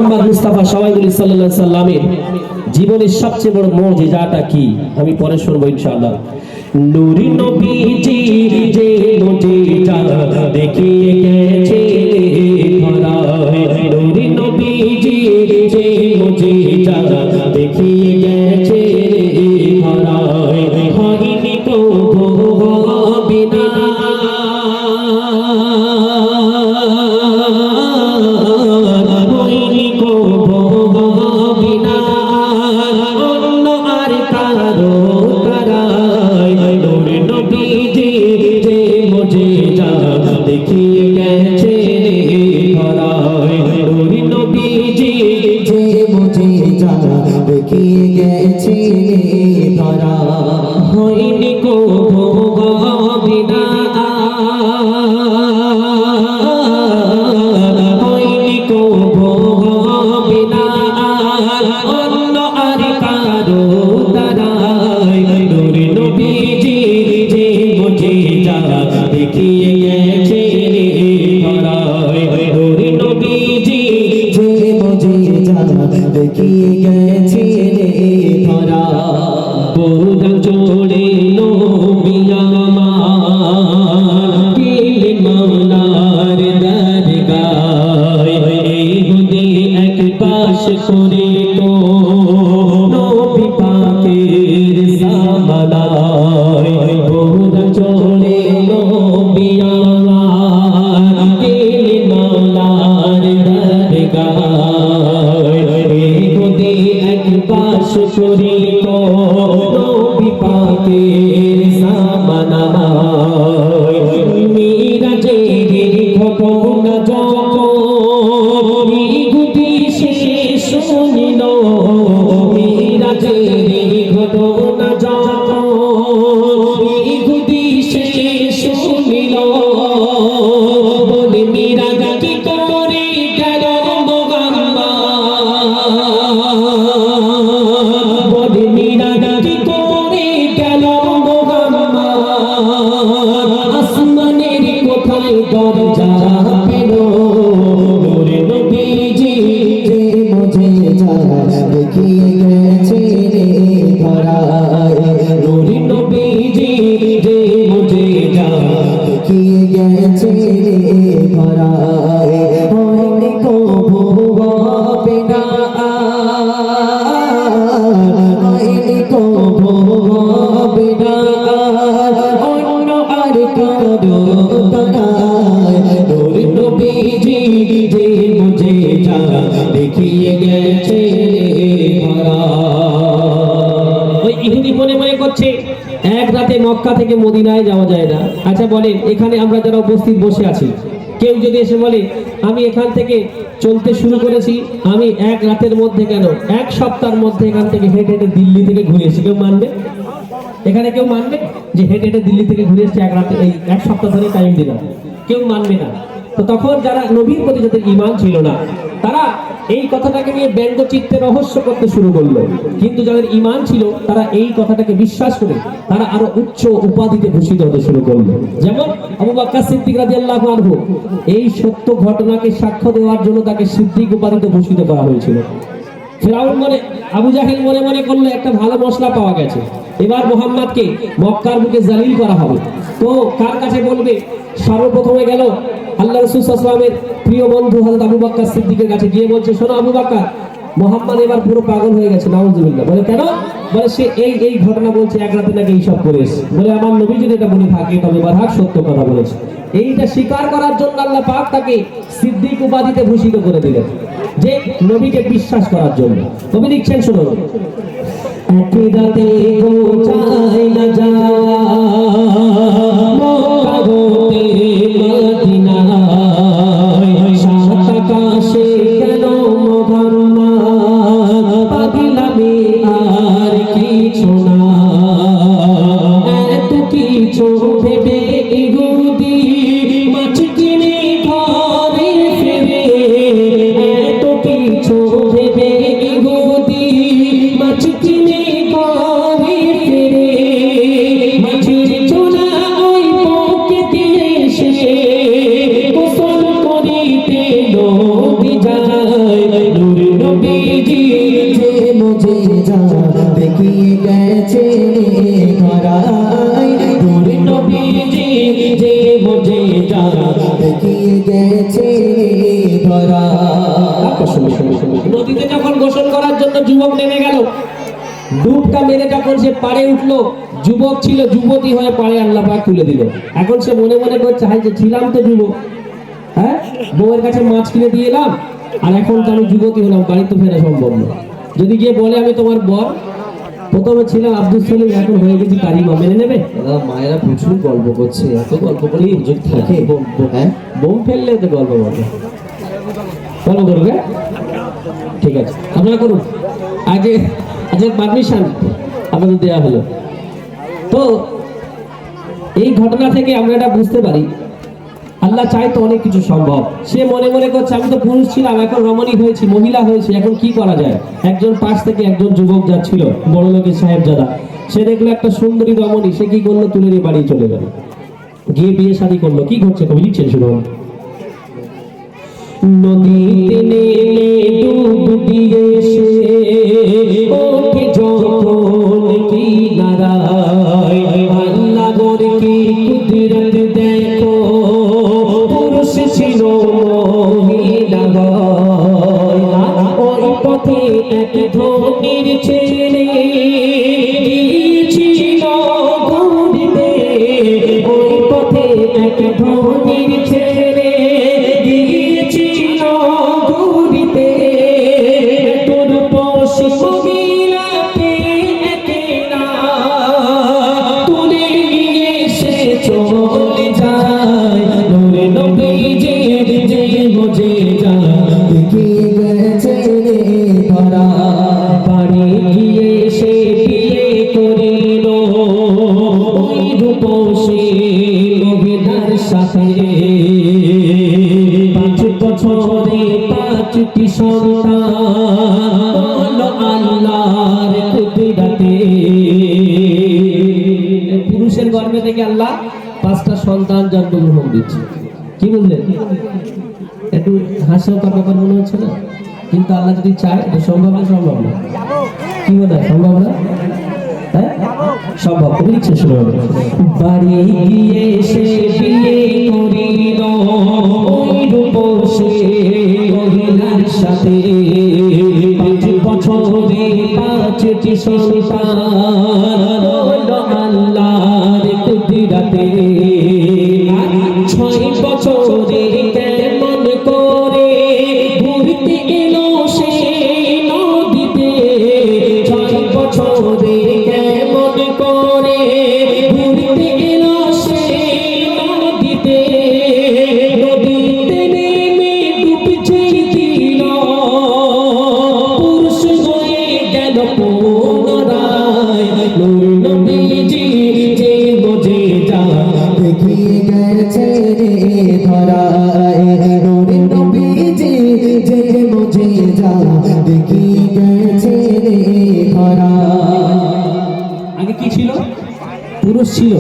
মুহাম্মদ মুস্তাফা সাল্লাল্লাহু আলাইহি সাল্লামের জীবনের সবচেয়ে বড় মুজিজাটা কি আমি পরে শুনবো ইনশাআল্লাহ। নূরি নবীজি যে মুজিজা দেখিয়ে গেছে ধরায়, নূরি নবীজি যে মুজিজা দেখিয়ে গেছে ধরায়, হয়নি তো বিনা দেখিয়ে গেছে ধরায়, নূরি নবীজি যে মুজিজা দেখিয়ে গেছে ধরায়, হয়নি কো বিনা হয়নি কো বিনা অন্য আর কারো দ্বারায়, নূরি নবীজি যে মুজিজা দেখিয়ে গেছে ধরায়, নূরি নবীজি যে মুজিজা দেখিয়ে গেছে ধরায়। বুড়া জোড়ে নবী আমার দিল মাওলার দরগায়, এই হুদি এক পাশ করে তো নবী পাকের সামনায়, বুড়া জোড়ে নবী আমার দিল মাওলার দরগায়, এই হুদি এক পাশ করে তো নবী পাকের সামনায়। মিরাজের ঘটনা যখন ইহুদি শেষ শুনিল, মিরাজের ঘটনা যখন ইহুদি শেষ শুনিল, বলে মিরাজ কি করে গেল মুহাম্মদ, বলে মিরাজ কি করে গেল মুহাম্মদ, আসমানের কোথায় দরজা পেল, নূরে নবীজি যে মুজিজা দেখিয়ে গেছে ধরায়, নূরে নবীজি যে মুজিজা দেখিয়ে গেছে ধরায়, হয়নি কবু বিনা হয়নি কবু বিনা অন্য আর কারো দ্বারায়, নূরে নবীজি যে মুজিজা দেখিয়ে গেছে ধরায়। ওই ইহুদি মনে মনে করছে এক রাতে মক্কা থেকে মদিনায় যাওয়া যায় না। আচ্ছা বলেন, এখানে আমরা যারা উপস্থিত বসে আছি, কেউ যদি এসে বলে আমি এখান থেকে চলতে শুরু করেছি, আমি এক রাতের মধ্যে কেন এক সপ্তাহের মধ্যে এখান থেকে হেঁটে হেঁটে দিল্লি থেকে ঘুরে এসেছি, কেউ মানবে? এখানে কেউ মানবে যে হেঁটে হেঁটে দিল্লি থেকে ঘুরে এসেছে এক রাতে, এই এক সপ্তাহ ধরে টাইম দিলাম? কেউ মানবে না। তো তখন যারা নবীর প্রতি যাদের ঈমান ছিল না, তারা এই কথাটাকে নিয়ে ব্যঙ্গচিত্তে রহস্য করতে শুরু করলো, কিন্তু যাদের ঈমান ছিল তারা এই কথাটাকে বিশ্বাস করে তারা আরো উচ্চ উপাধিতে ভূষিত হতে শুরু করলো। যেমন আবু বকর সিদ্দিক রাদিয়াল্লাহু আনহু, এই সত্য ঘটনাকে সাক্ষ্য দেওয়ার জন্য তাকে সিদ্দিক উপাধিতে ভূষিত করা হয়েছিল। ফেরাউন মনে আবু জাহেল মনে মনে করলো একটা ভালো মশলা পাওয়া গেছে, এবার মুহাম্মদকে মক্কার বুকে জালিল করা হবে। তো কার কাছে বলবে? সর্বপ্রথমে গেল আল্লাহ রাসূল সাল্লাল্লাহু আলাইহি ওয়াসাল্লামের প্রিয় বন্ধু হযরত আবু বকর সিদ্দিকের কাছে গিয়ে বলছে, শোনো আবু বকর, মুহাম্মদ এবার পুরো পাগল হয়ে গেছে, নাউজুবিল্লাহ। বলে কেন? বলে সে এই ঘটনা বলছে, এক রাতে নাকি এইসব করেছে। বলে আমার নবী যদি এটা বলে থাকে তবে বারহাক সত্য কথা বলেছে। এইটা স্বীকার করার জন্য আল্লাহ পাক তাকে সিদ্দিক উপাধিতে ভূষিত করে দিলেন, যে নবীকে বিশ্বাস করার জন্য। তবে লিখছেন, শোনো, আকিদাতে পৌঁছায় না যাওয়া মক্কা হতে মদিনায়, সাত আকাশে কেন মুহাম্মদ, পাগলামি আর কিছু না, এত কিছু ভেবে ইহুদি মাছ কিনে ঘরে ফিরে, এত কিছু ভেবে ইহুদি মাছ কিনে ঘরে ফিরে, মাছের চোরা ওই পকেটে এসে গোসল করিতে নবী যায়, যুবক নেমে গেল, ডুবটা মেরে যখন সে পাড়ে উঠলো, যুবক ছিল, যুবতী হয়ে পাড়ে আল্লাহ পাক তুলে দিল। এখন সে মনে মনে করছে, হাই যে ছিলাম তো যুবক, হ্যাঁ, বউয়ের কাছে মাছ কিনে দিয়ে এলাম, আর এখন তো আমি যুবতী হলাম, বাড়ি তো ফেরা সম্ভব না। যদি গিয়ে বলে আমি তোমার বর, প্রথমে ছিলাম আব্দুল সলিম, এখন হয়ে গেছি কারিমা, মেনে নেবে? দাদা মায়েরা প্রচুর গল্প করছে, এত গল্প করে হুজুর থাকে। হ্যাঁ, বোম ফেললে তো গল্প বলবে, ফলো করবে, ঠিক আছে আপনারা করুন। আগে পারমিশন আপনাদের দেওয়া হলো। তো এই ঘটনা থেকে আমরা এটা বুঝতে পারি, আল্লাহ চাই তো অনেক কিছু সম্ভব। সে মনে মনে করছে আমি তো পুরুষ ছিলাম, এখন রমণী হয়েছি, মহিলা হয়েছি, এখন কি করা যায়। একজন পাশ থেকে একজন যুবক যাচ্ছিল, বড় লোকের সাহেবজাদা, সে দেখলো একটা সুন্দরী রমণী, সে কি করলো, তুলে নিয়ে বাড়ি চলে গেল, গিয়ে বিয়ে শাদী করলো। কি ঘটছে কবি লিখছেন শুনুন। নদীতে নেমে ডুব দিয়েছে ওকে যখন কিনারায়, আল্লাহর কি কুদরত দেখো, পুরুষ ছিল মহিলা হয়। ওই পথে এক ধনির ছেলে গিয়েছিল ঘুরতে, ওই পথে এক ধনির ছেলে গিয়েছিল ঘুরতে, তোর পশু মহিলাকে একলা তুলে নিয়ে সে চলে যায়। নূরে নবীজি যে মজে যায়, দেখিয়ে গেছে রে ধরা, বাড়ি গিয়ে সে বিয়ে করিল ওই রূপসী মহিলার সাথে। 5 বছরে 5টি সন্তান হলো আল্লাহর কুদরতে। পুরুষের গর্ভে থেকে আল্লাহ 5টা সন্তান জন্মগ্রহণ দিচ্ছে। কি বুঝলেন? একটু হাস্যকর ব্যাপার মনে হচ্ছে না, কিন্তু আল্লাহ যদি চায় এটা সম্ভব না, সম্ভব না। কি মনে হয় সম্ভব না? হ্যাঁ সম্ভব। কবি লিখছে শুনুন। বাড়ি গিয়ে সে বিয়ে করিল ওই রূপসী মহিলার সাথে, 5 বছরে 5টি সন্তান হলো আল্লাহর কুদরতে। 6 বছরে কেমন করে ঘুরতে এলো সে নদীতে, 6 বছরে কেমন করে ঘুরতে এলো সে নদীতে। নদীতে নেমে ডুবছে দিল, পুরুষ হয়ে গেল পুনরায়। নূর নবীজি যে বোঝে যায়, দেখিয়ে গেছে রে ধরা, নূরে নবীজি যে মজে যা, দেখিয়ে গেছে রে ধরা। আগে কি ছিল? পুরুষ ছিল,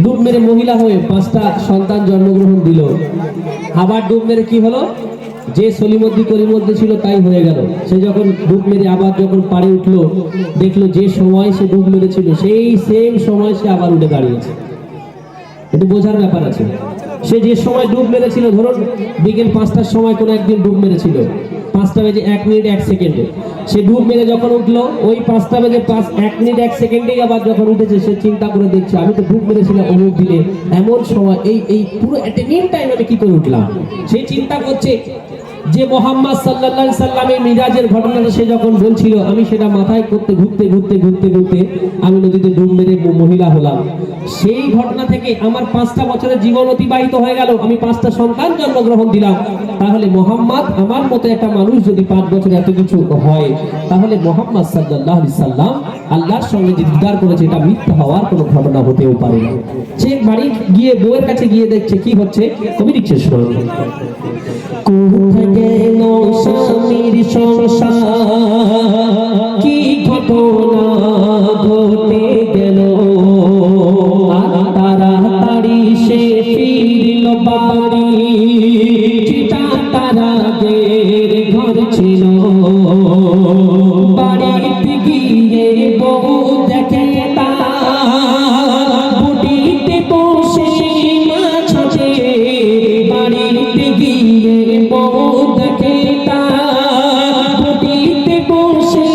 ডুব মেরে মহিলা হয়ে 5টা সন্তান জন্মগ্রহণ দিল। আবার ডুব মেরে কি হলো, যে সলিমদ্দি করিমদ্দি ছিল তাই হয়ে গেল। সে যখন ডুব মেরে আবার যখন পাড়ে উঠলো, দেখলো যে সময় সে ডুব মেরেছিল সেই সেম সময় সে আবার উঠে দাঁড়িয়েছে। একটু বোঝার ব্যাপার আছে। সে যে সময় ডুব মেরেছিল, ধরুন বিকেল 5টার সময় কোনো একদিন ডুব মেরেছিল, 5টা বেজে 1 মিনিট 1 সেকেন্ডে সে ডুব মেরে যখন উঠলো, ওই 5টা বেজে 1 মিনিট 1 সেকেন্ডেই আবার যখন উঠেছে, সে চিন্তা করে দেখছে আমি তো ডুব মেরেছিলাম অমুক দিনে এমন সময়, এই পুরো এট এ মিন টাইম আমি কি করে উঠলাম। সে চিন্তা করছে যে মোহাম্মদ সাল্লাল্লাহু আলাইহি সাল্লামের মিরাজের ঘটনাটা সে যখন বলছিল, আমি সেটা মাথায় করতে ঘুরতে ঘুরতে ঘুরতে ঘুরতে আমি নদীতে ডুব মেরে মহিলা হলাম। সেই ঘটনা থেকে আমার 5টা বছরের জীবন অতিবাহিত হয়ে গেল, আমি 5টা সন্তান জন্মগ্রহণ দিলাম। তাহলে মোহাম্মদ আমার মতো একটা মানুষ যদি 5 বছরে এত কিছু হয়, তাহলে মোহাম্মদ সাল্লাল্লাহু আলাইহি সাল্লাম আল্লাহর সঙ্গে যে দিদার করেছে এটা মিথ্যা হওয়ার কোনো ঘটনা হতেও পারে না। সে বাড়ি গিয়ে বউয়ের কাছে গিয়ে দেখছে কি হচ্ছে। কবি লিখছে শুনুন। কোথায় গেল স্বামীর সংসার, কি ঘটনা ঘটে গেল, তাড়াতাড়ি সে ফিরল বাড়ি, চিতা তারাদের ঘর ছিল। বাড়িতে গিয়ে বউ দেখে তার বুটিতে বসে মাছ আছে। বাড়িতে গিয়ে বউ দেখে তার বুটিতে বসে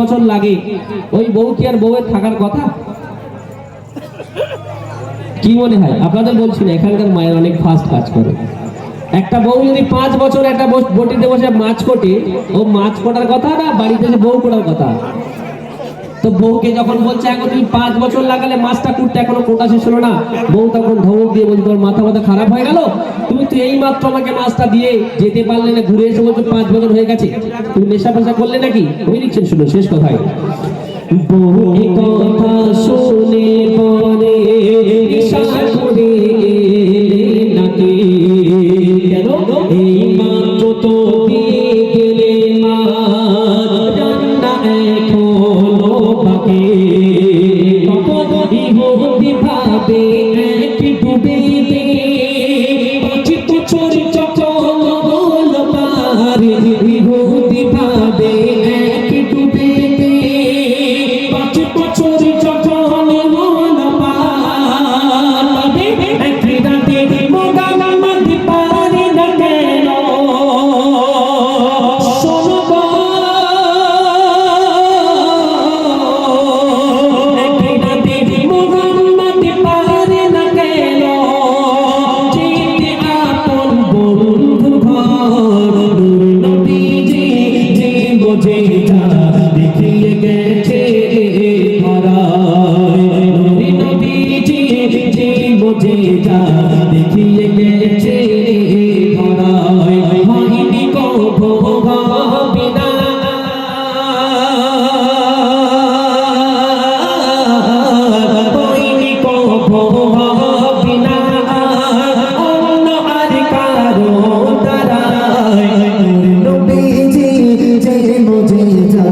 বছর লাগে, ওই বউ কি আর বউয়ের থাকার কথা? কি মনে হয় আপনাদের? বলছি না, এখানকার মায়ের অনেক ফাস্ট কাজ করে। একটা বউ যদি 5 বছর একটা বটিতে বসে মাছ কোটে, ও মাছ কোটার কথা না বাড়িতে এসে বউ কোটার কথা। তো বউকে যখন বলছে এখন তুমি 5 বছর লাগালে মাছটা কুটতে, এখনো কোটা শেষ হলো না, বউ তখন ধমক দিয়ে বলছে তোর মাথা মাথা খারাপ হয়ে গেল, তুমি তো এই মাত্র আমাকে মাছটা দিয়ে যেতে পারলে না, ঘুরে এসে বলছো 5 বছর হয়ে গেছে, তুমি নেশা পেশা করলে নাকি? ওই লিখছেন, শুনো শেষ কথায়। বউ কথা শুনে পরে নেশা করে এলে নাকি, কেন এই মাত্র তো দিয়ে গেলে মা, রান্না এখনো বাকি, ইহুদি ভাবে এক ডুবে দে, 5 বছর যখন বল পার, ইহুদি ভাবে এক ডুবে দে, 5 বছর যখন বল পার, এক রাতে মোগাল মাঝে পারে না কেন, শোনো দেখিয়ে গেছে হয়নি কভো বিনা, হয়নি কভো বিনা, অন্য আর কারো দ্বারা, নবীজি যে মুঝে যা